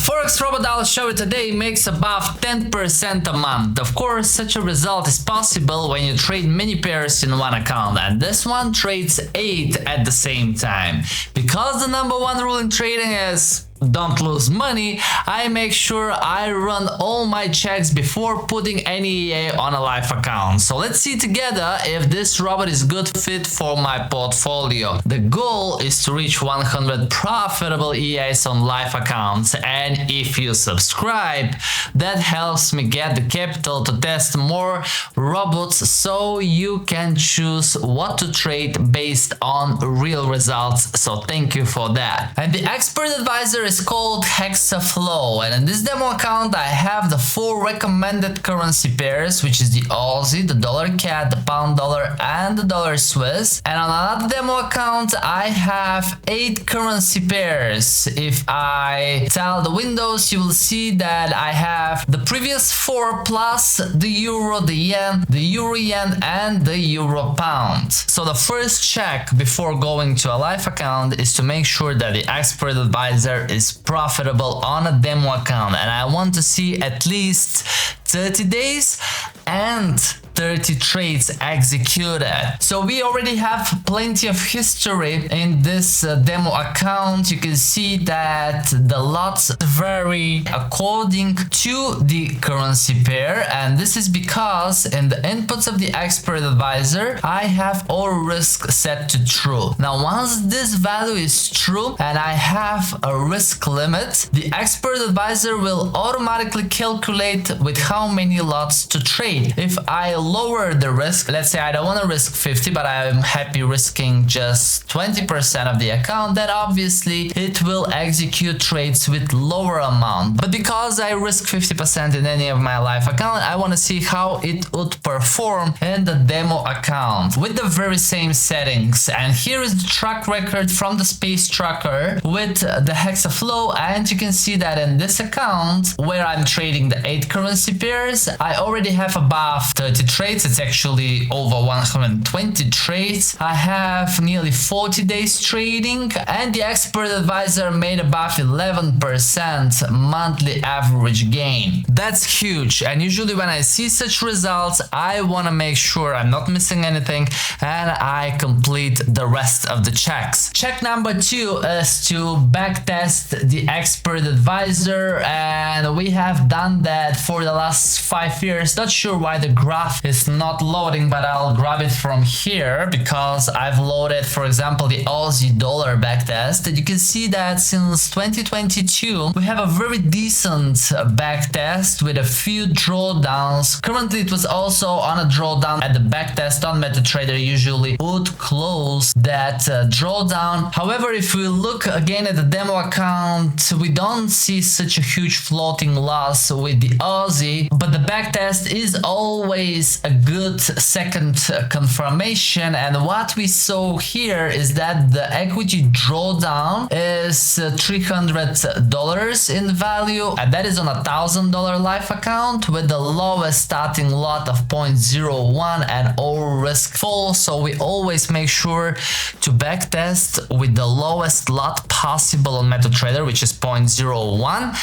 Forex robot I'll show you today makes above 10% a month. Of course, such a result is possible when you trade many pairs in one account, and this one trades 8 at the same time. Because the number one rule in trading is don't lose money, I make sure I run all my checks before putting any EA on a live account. So let's see together if this robot is good fit for my portfolio. The goal is to reach 100 profitable EAs on live accounts, and if you subscribe, that helps me get the capital to test more robots so you can choose what to trade based on real results. So thank you for that. And the expert advisor is called Hexaflow, and in this demo account I have the 4 recommended currency pairs, which is the Aussie, the dollar CAD, the pound dollar, and the dollar Swiss. And on another demo account I have 8 currency pairs. If I tile the windows, you will see that I have the previous 4 plus the euro, the yen, the euro yen, and the euro pound. So the first check before going to a live account is to make sure that the expert advisor is profitable on a demo account, and I want to see at least 30 days and 30 trades executed. So we already have plenty of history in this demo account. You can see that the lots vary according to the currency pair, and this is because in the inputs of the expert advisor I have all risk set to true. Now once this value is true and I have a risk limit, the expert advisor will automatically calculate with how many lots to trade. If I lower the risk, let's say I don't want to risk 50 but I'm happy risking just 20% of the account, then obviously it will execute trades with lower amount. But because I risk 50% in any of my live account, I want to see how it would perform in the demo account with the very same settings. And here is the track record from the space tracker with the Hexaflow, and you can see that in this account where I'm trading the 8 currency pairs, I already have above 30 trades. It's actually over 120 trades. I have nearly 40 days trading, and the expert advisor made above 11% monthly average gain. That's huge, and usually when I see such results I want to make sure I'm not missing anything and I complete the rest of the checks. Check number 2 is to backtest the expert advisor, and we have done that for the last 5 years. Not sure why the graph is not loading, but I'll grab it from here because I've loaded, for example, the Aussie dollar backtest, and you can see that since 2022 we have a very decent backtest with a few drawdowns. Currently it was also on a drawdown at the backtest on MetaTrader, usually would close that drawdown. However, if we look again at the demo account, we don't see such a huge floating loss with the Aussie, but the backtest is always a good second confirmation. And what we saw here is that the equity drawdown is $300 in value, and that is on a $1,000 live account with the lowest starting lot of 0.01 and all risk full. So we always make sure to backtest with the lowest lot possible on MetaTrader, which is 0.01.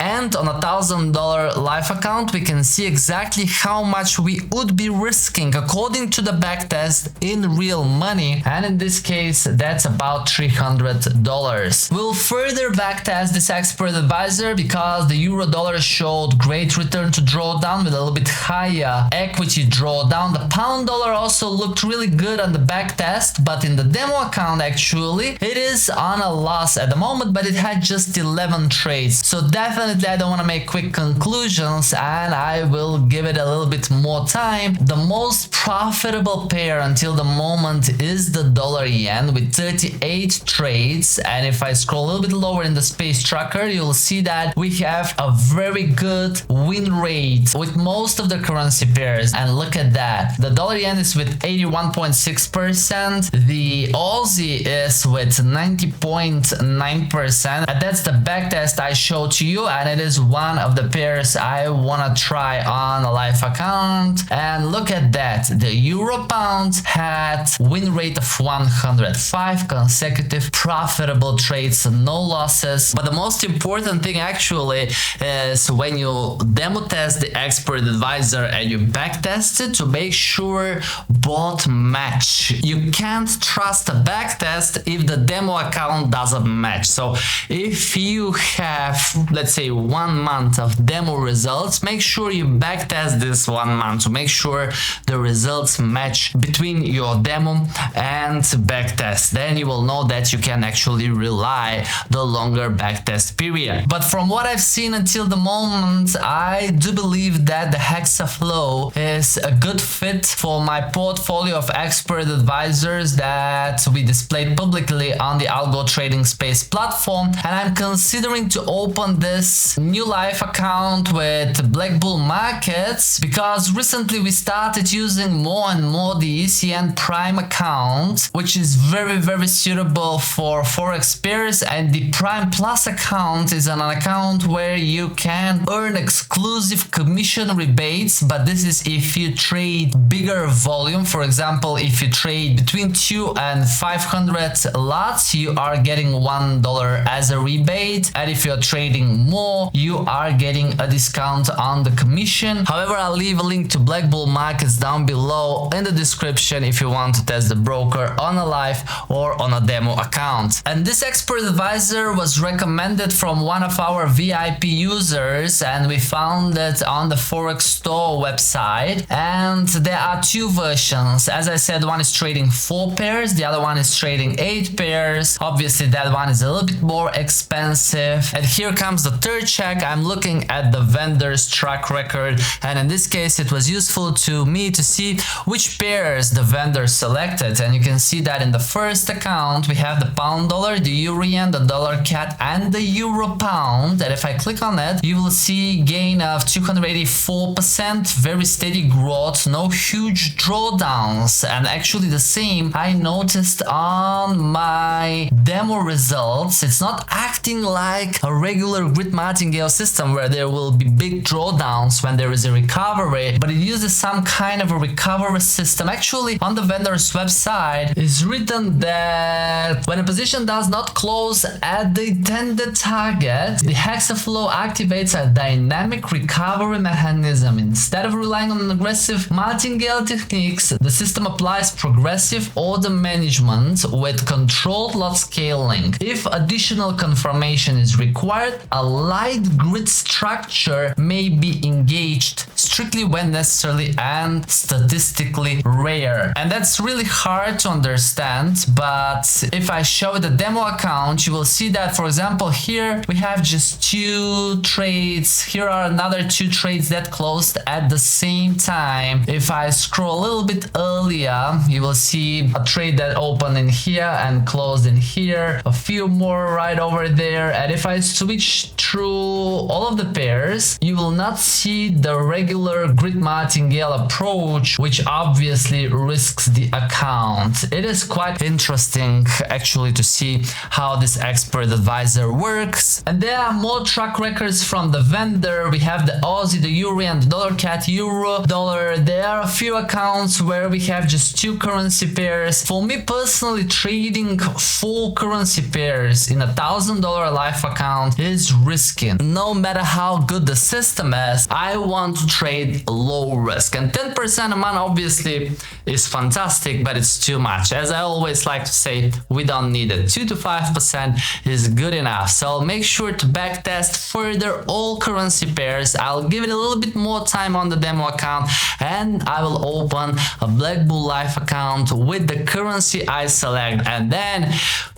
And on a $1,000 live account we can see exactly how much we would be risking according to the backtest in real money, and in this case that's about $300. We'll further backtest this expert advisor because the euro dollar showed great return to drawdown with a little bit higher equity drawdown. The pound dollar also looked really good on the backtest, but in the demo account actually it is on a loss at the moment, but it had just 11 trades. So definitely I don't want to make quick conclusions and I will give it a little bit more time. The most profitable pair until the moment is the dollar yen with 38 trades, and if I scroll a little bit lower in the space tracker you'll see that we have a very good win rate with most of the currency pairs. And look at that, the dollar yen is with 81.6%, the Aussie is with 90.9%, and that's the backtest I showed to you. and it is one of the pairs I wanna try on a live account. And look at that, the euro pound had win rate of 105 consecutive profitable trades, no losses. But the most important thing actually is when you demo test the expert advisor and you backtest it to make sure both match. You can't trust a backtest if the demo account doesn't match. So if you have, let's say, 1 month of demo results, make sure you backtest this 1 month to make sure the results match between your demo and backtest. Then you will know that you can actually rely the longer backtest period. But from what I've seen until the moment, I do believe that the Hexaflow is a good fit for my portfolio of expert advisors that we displayed publicly on the algo trading space platform, and I'm considering to open this new live account with Black Bull Markets because recently we started using more and more the ECN Prime account, which is very suitable for forex pairs, and the Prime Plus account is an account where you can earn exclusive commission rebates, but this is if you trade bigger volume. For example, if you trade between 2 and 500 lots, you are getting $1 as a rebate, and if you're trading more, you are getting a discount on the commission. However, I'll leave a link to Black Bull Markets down below in the description if you want to test the broker on a live or on a demo account. And this expert advisor was recommended from one of our VIP users, and we found it on the Forex Store website. And there are 2 versions. As I said, one is trading 4 pairs, the other one is trading 8 pairs. Obviously that one is a little bit more expensive. And here comes the third check. I'm looking at the vendor's track record, and in this case it was useful to me to see which pairs the vendor selected. And you can see that in the first account we have the pound dollar, the euro yen, the dollar cat, and the euro pound. And if I click on it, you will see gain of 284%, very steady growth, no huge drawdowns. And actually the same I noticed on my demo results. It's not acting like a regular grid martingale system where there will be big drawdowns when there is a recovery, but it uses some kind of a recovery system. Actually, on the vendor's website is written that when a position does not close at the intended target, the Hexaflow activates a dynamic recovery mechanism. Instead of relying on aggressive martingale techniques, the system applies progressive order management with controlled lot scaling. If additional confirmation is required, a light grid structure may be engaged strictly when necessary and statistically rare. And that's really hard to understand, but if I show the demo account, you will see that, for example, here we have just 2 trades. Here are another 2 trades that closed at the same time. If I scroll a little bit earlier, you will see a trade that opened in here and closed in here, a few more right over there. And if I switch through all of the pairs, you will not see the regular grid martingale approach, which obviously risks the account. It is quite interesting actually to see how this expert advisor works. And there are more track records from the vendor. We have the Aussie, the euro, and the dollar cat, euro, dollar. There are a few accounts where we have just 2 currency pairs. For me personally, trading 4 currency pairs in $1,000 live account is risky. No matter how good the system is, I want to trade low risk, and 10% a month obviously is fantastic, but it's too much. As I always like to say, we don't need it. 2 to 5% is good enough. So make sure to backtest further all currency pairs. I'll give it a little bit more time on the demo account, and I will open a Black Bull Live account with the currency I select. And then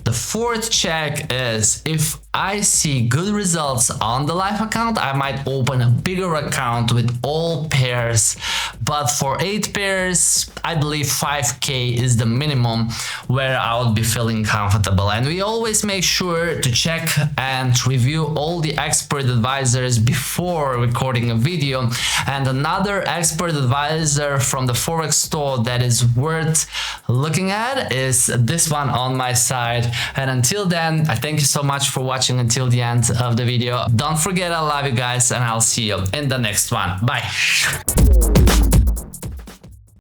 the fourth check is if I see good results on the live account, I might open a bigger account with all pairs. But for 8 pairs, I believe 5k is the minimum where I would be feeling comfortable. And we always make sure to check and review all the expert advisors before recording a video. And another expert advisor from the Forex Store that is worth looking at is this one on my side. And until then, I thank you so much for watching until the end of the video. Don't forget I love you guys, and I'll see you in the next one. Bye.